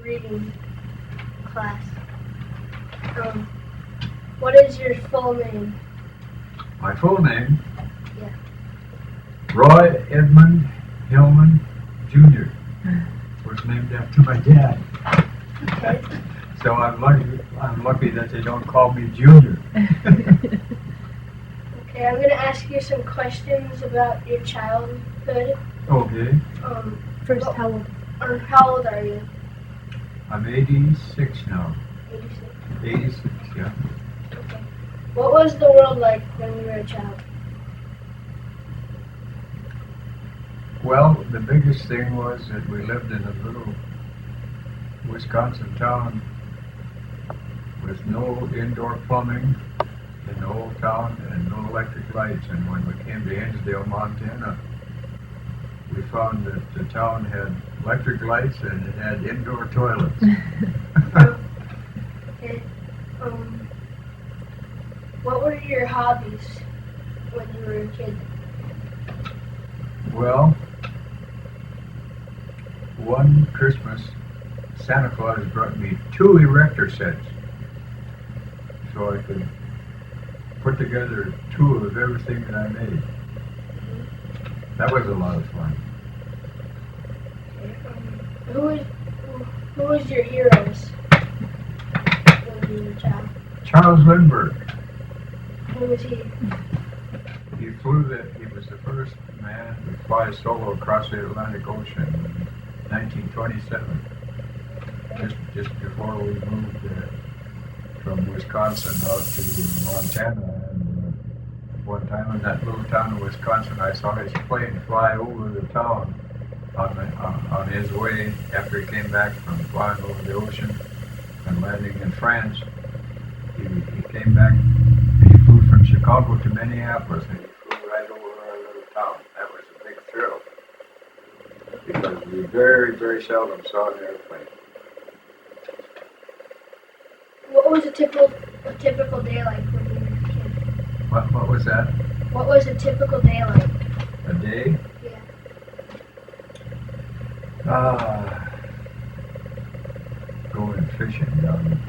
reading class. What is your full name? My full name? Yeah. Roy Edmund Hillman Jr. was named after my dad. Okay. So I'm lucky that they don't call me Junior. Okay, I'm going to ask you some questions about your childhood. Okay. First, how old? Or how old are you? I'm 86 now. 86. 86, yeah. Okay. What was the world like when you were a child? Well, the biggest thing was that we lived in a little Wisconsin town with no indoor plumbing in the whole town and no electric lights. And when we came to Hinsdale, Montana, we found that the town had electric lights and it had indoor toilets. Okay. What were your hobbies when you were a kid? Well, one Christmas, Santa Claus brought me 2 erector sets so I could put together 2 of everything that I made. That was a lot of fun. Okay. Who was your heroes when you were a child? Charles Lindbergh. Who was he? He was the first man to fly solo across the Atlantic Ocean in 1927. Just before we moved from Wisconsin out to Montana. And one time in that little town of Wisconsin, I saw his plane fly over the town on his way after he came back from flying over the ocean and landing in France. He came back and he flew from Chicago to Minneapolis and he flew right over our little town. That was a big thrill because we very, very seldom saw an airplane. What was a typical day like when you were a kid? What was that? What was a typical day like? A day? Yeah. Going fishing down at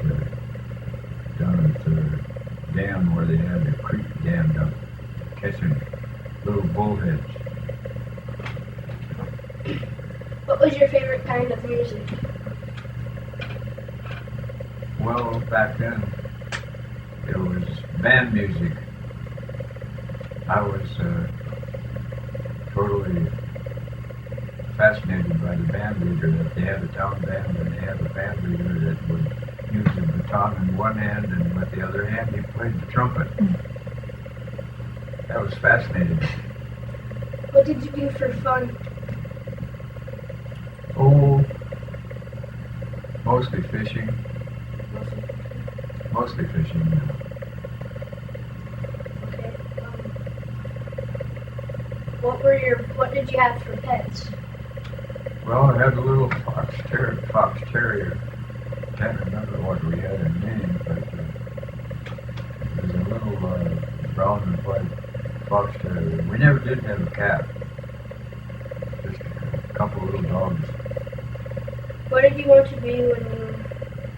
the dam where they had the creek dam down, catching little bullheads. What was your favorite kind of music? Well, back then, it was band music. I was totally fascinated by the band leader that they had a town band and they had a band leader that would use the baton in one hand and with the other hand he played the trumpet. That was fascinating. What did you do for fun? Oh, mostly fishing. Mostly fishing. Okay. What did you have for pets? Well, I had a little fox terrier. Can't remember what we had in name, but it was a little brown and white fox terrier. We never did have a cat. Just a couple of little dogs. What did you want to be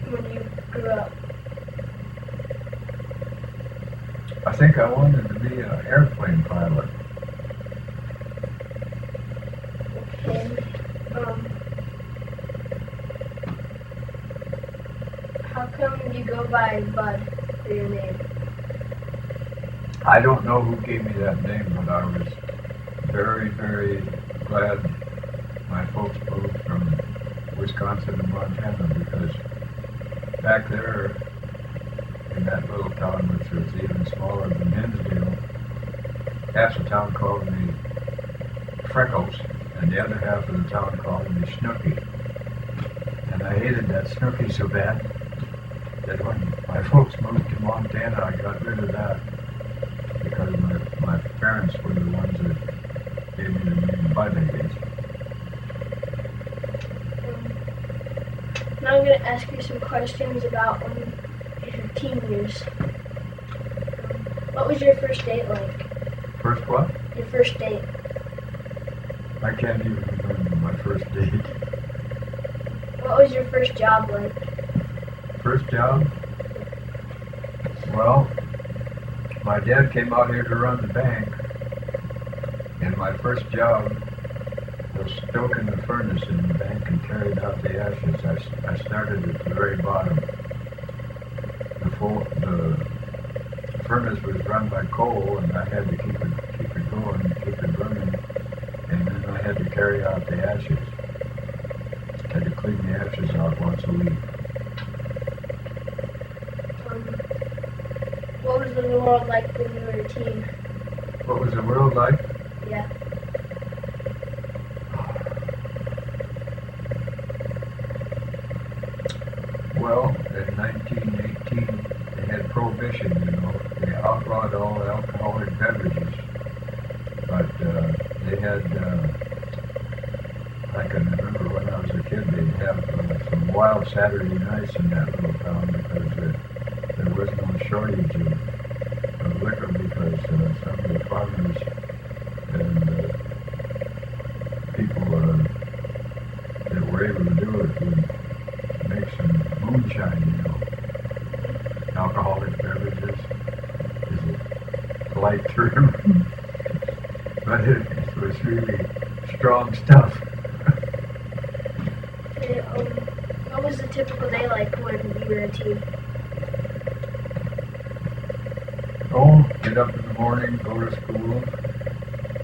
when you grew up? I think I wanted to be an airplane pilot. Okay. How come you go by Bud for your name? I don't know who gave me that name, but I was very, very glad my folks moved from Wisconsin to Montana because back there in that little town, which was even smaller than Hinsdale, half the town called me Freckles, and the other half of the town called me Snooky. And I hated that Snooky so bad that when my folks moved to Montana, I got rid of that because my parents were the ones that gave me the name Bud, I guess. Now I'm going to ask you some questions about your teen years. What was your first date like? First what? Your first date. I can't even remember my first date. What was your first job like? First job? Well, my dad came out here to run the bank, and my first job was stoking the furnace in the bank and carrying out the ashes. I started at the very bottom. The furnace was run by coal, and I had to keep it going, keep it burning, and then I had to carry out the ashes. I had to clean the ashes out once a week. What was the world like when you were a teen? What was the world like? Yeah. Well, in 1918, they had prohibition, They outlawed all alcoholic beverages. But they had, I can remember when I was a kid, they'd have some wild Saturday nights in that little town because there was no shortage of liquor because some of the farmers and people that were able to do it would make some moonshine, alcoholic beverages is a polite term, but it was really strong stuff. What was the typical day like when you were a teen? Oh, get up in the morning, go to school.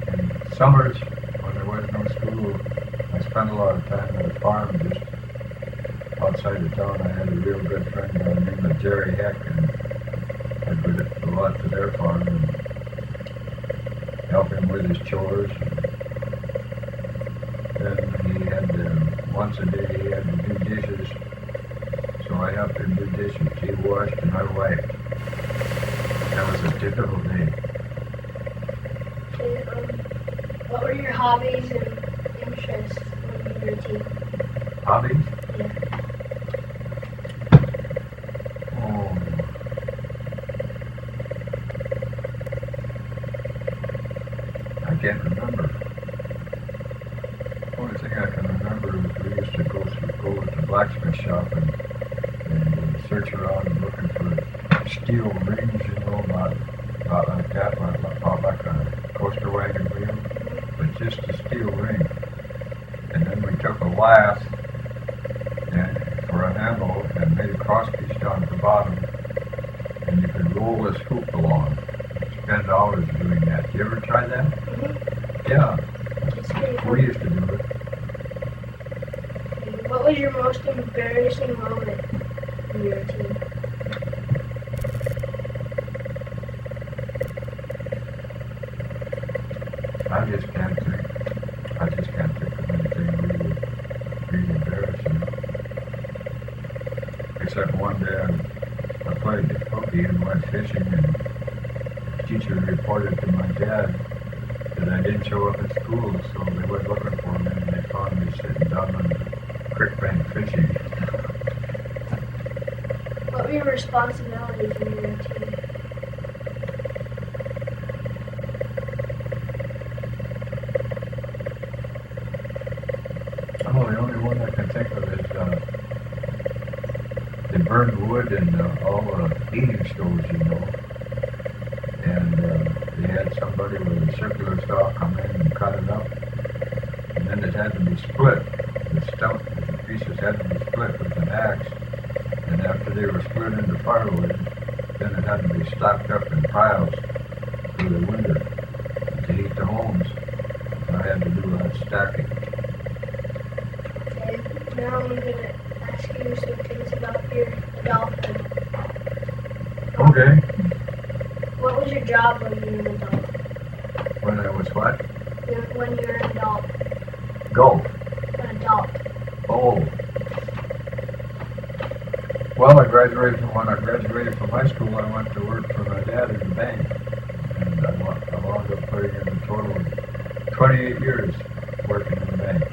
In summers, when there was no school, I spent a lot of time at a farm just outside of town. I had a real good friend by the name of Jerry Heck, and I'd go a lot to their farm and help him with his chores. Then he had, once a day, he had to do dishes, so I helped him do dishes. He washed and I wiped. That was a typical day. What were your hobbies and interests when you were a teen? Hobbies? Yeah. Oh. I can't remember. The only thing I can remember is we used to go to the blacksmith shop and search around looking for steel rings, not like that, not like a coaster wagon wheel, but just a steel ring. And then we took a lath for a handle and made a crosspiece down at the bottom, and you could roll this hoop along. Spend hours doing that. You ever try that? Mm-hmm. Yeah. It's pretty fun. We used to do it. What was your most embarrassing moment when you were a teen? I just can't think of anything really embarrassing. Except one day I played hooky and went fishing, and the teacher reported to my dad that I didn't show up at school, so they went looking for me, and they found me sitting down on the creek bank fishing. What were your responsibilities when you were a teen? Oh, the only one I can think of is they burned wood in all heating stoves, and they had somebody with a circular saw come in and cut it up, and then it had to be split. The pieces had to be split with an axe, and after they were split into firewood, then it had to be stacked up in piles for the winter to heat the homes. And I had to do that stacking. Okay, now I'm going to ask you some things about your adulthood. Okay. What was your job when you were an adult? When I was what? When you were an adult. Golf. An adult. Oh. Well, when I graduated from high school, I went to work for my dad in the bank. And I wound up putting in a total of 28 years working in the bank.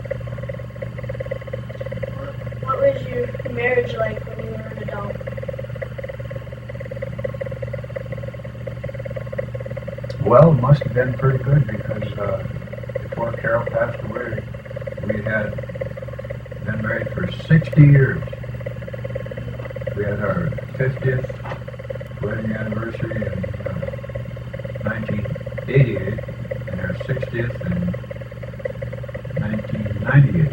What was your marriage like when you were an adult? Well, it must have been pretty good because before Carol passed away, we had been married for 60 years. We had our 50th wedding anniversary in 1988 and our 60th in 1998.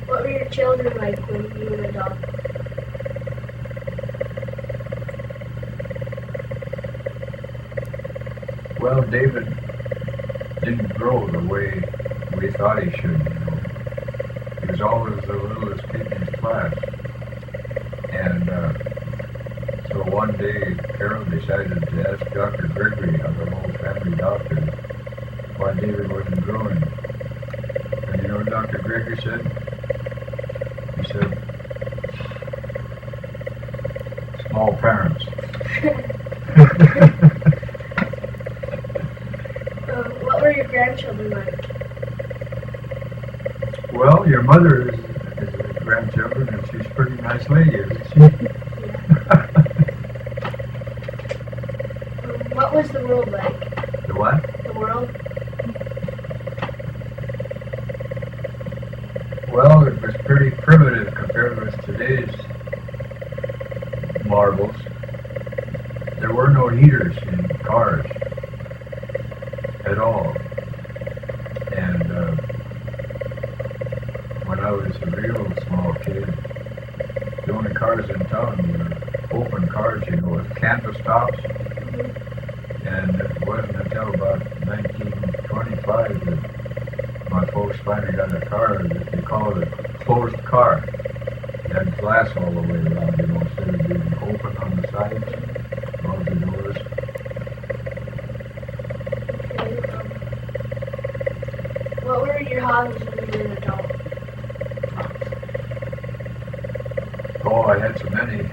What were your children like when you were a dog? Well, David didn't grow the way we thought he should, He was always the littlest kid in his class. And so one day, Carol decided to ask Dr. Gregory, our old family doctor, why David wasn't growing. And you know what Dr. Gregory said? He said, small parents. What were your grandchildren like? Well, your mother is a grandchildren, and she's a pretty nice lady, isn't she? What was the world like? The what? The world? Well, it was pretty primitive compared with today's marvels. There were no heaters in cars at all. And when I was a real small kid, the only cars in town were open cars, with canvas tops. And it wasn't until about 1925 that my folks finally got a car that they called a closed car. It had glass all the way around, instead of being open on the sides, all the doors. What were your hobbies when you were an adult? Oh, I had so many.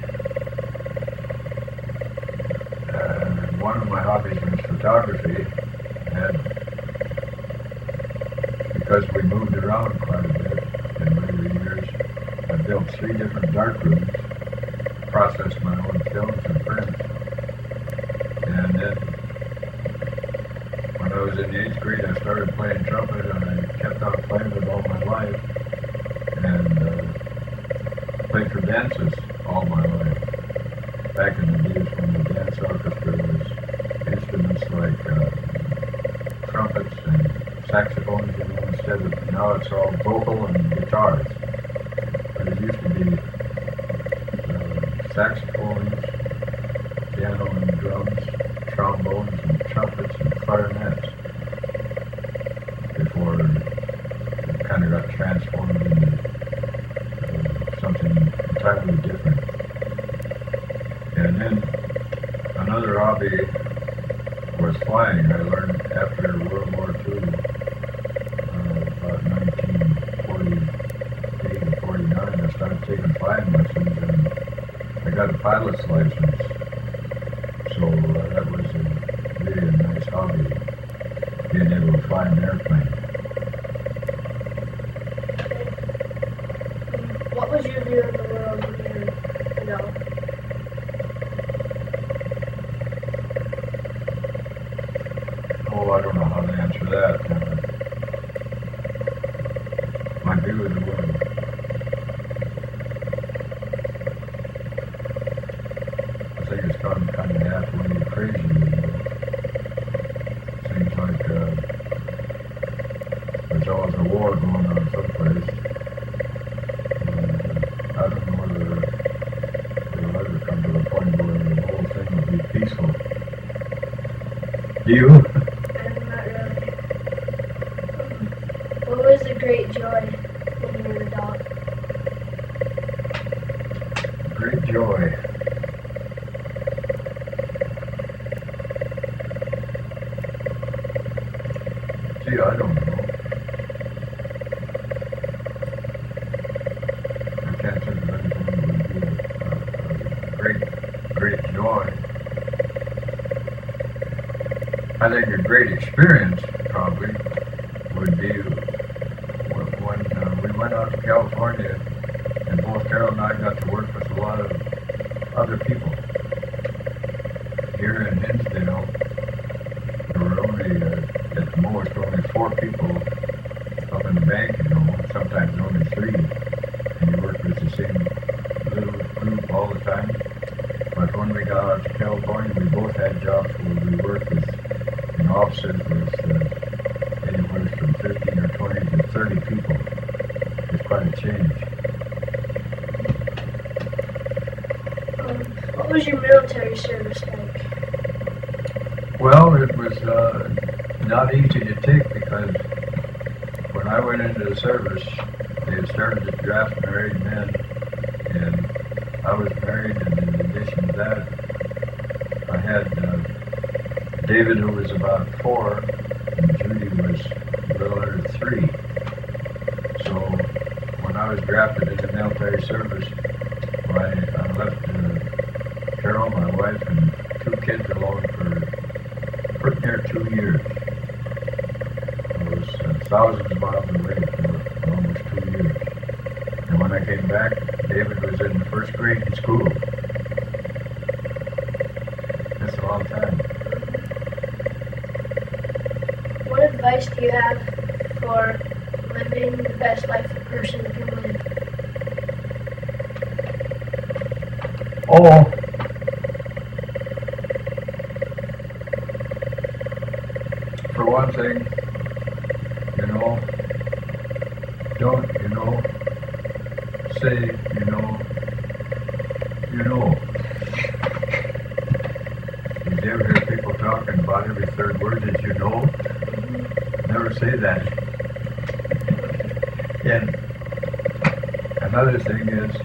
One of my hobbies was photography, and because we moved around quite a bit in later years, I built 3 different dark rooms, processed my own films and prints, and then when I was in the 8th grade, I started playing trumpet, and I kept on playing it all my life, and played for dances all my life. Back in the days when the dance orchestra was instruments like trumpets and saxophones, instead of, now it's all vocal and guitars. But it used to be saxophones, piano and drums, trombones and trumpets and clarinets, before it kind of got transformed into something entirely different. And then another hobby was flying. I learned after World War II, about 1948 or 49, I started taking flying lessons, and I got a pilot's license. So that was really a nice hobby, being able to fly an airplane. What was your view of the world when you were an adult? Oh, I don't know how to answer that. My view of the world. I think it's gone kind of halfway crazy. Seems like there's always a war going on someplace. I don't know whether it'll ever come to the point where the whole thing will be peaceful. Do you? I'm not really. What was the great joy when you were an adult? Great joy. Gee, I don't know. I can't think of anything that would be a great joy. I think a great experience probably would be when we went out to California, and both Carol and I got to work with a lot of other people. Here in Hinsdale, there were only, at officers was anywhere from 15 or 20 to 30 people. It's quite a change. What was your military service like? Well, it was not easy to take because when I went into the service, they had started to draft married men, and I was married, and in addition to that, I had David, who was about 4, and Judy was a little under 3. So when I was drafted into military service, I left Carol, my wife, and 2 kids alone for pretty near 2 years. I was thousands of miles away for almost 2 years. And when I came back, David was in the 1st grade in school. That's a long time. What advice do you have for living the best life a person can live? Oh, for one thing, don't, say, you know. Did you ever hear people talking about every 3rd word is you know? Never say that. And another thing is,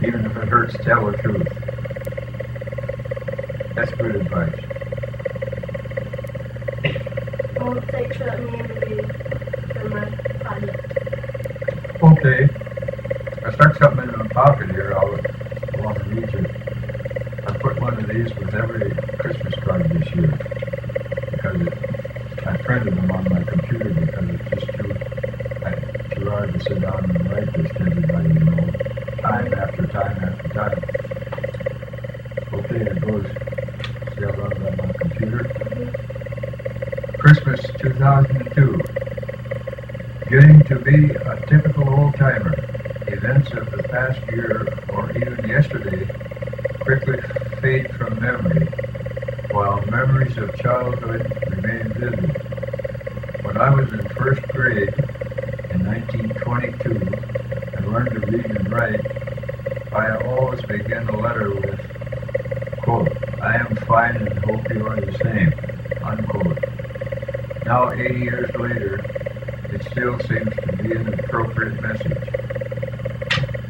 even if it hurts, tell the truth. That's good advice. Well, thanks for letting me interview for my project. Okay. I stuck something in my pocket here. I want to read you. I put one of these with every Christmas card this year because I printed them on my computer because it's just too hard to sit down and write this to everybody, time after time after time. Okay, it goes. See how long on my computer? Christmas 2002. Getting to be a typical old-timer. Events of the past year or even yesterday quickly fade from memory, while memories of childhood remain vivid. When I was in 1st grade in 1922 and learned to read and write, I always begin a letter with, quote, "I am fine and hope you are the same," unquote. Now, 80 years later, it still seems to be an appropriate message.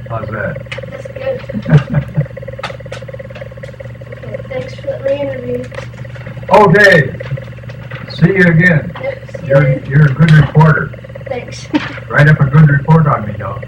How's that? That's good. Okay, thanks for letting me interview. Okay. See you again. Yep, see you. You're a good reporter. Thanks. Write up a good report on me, though.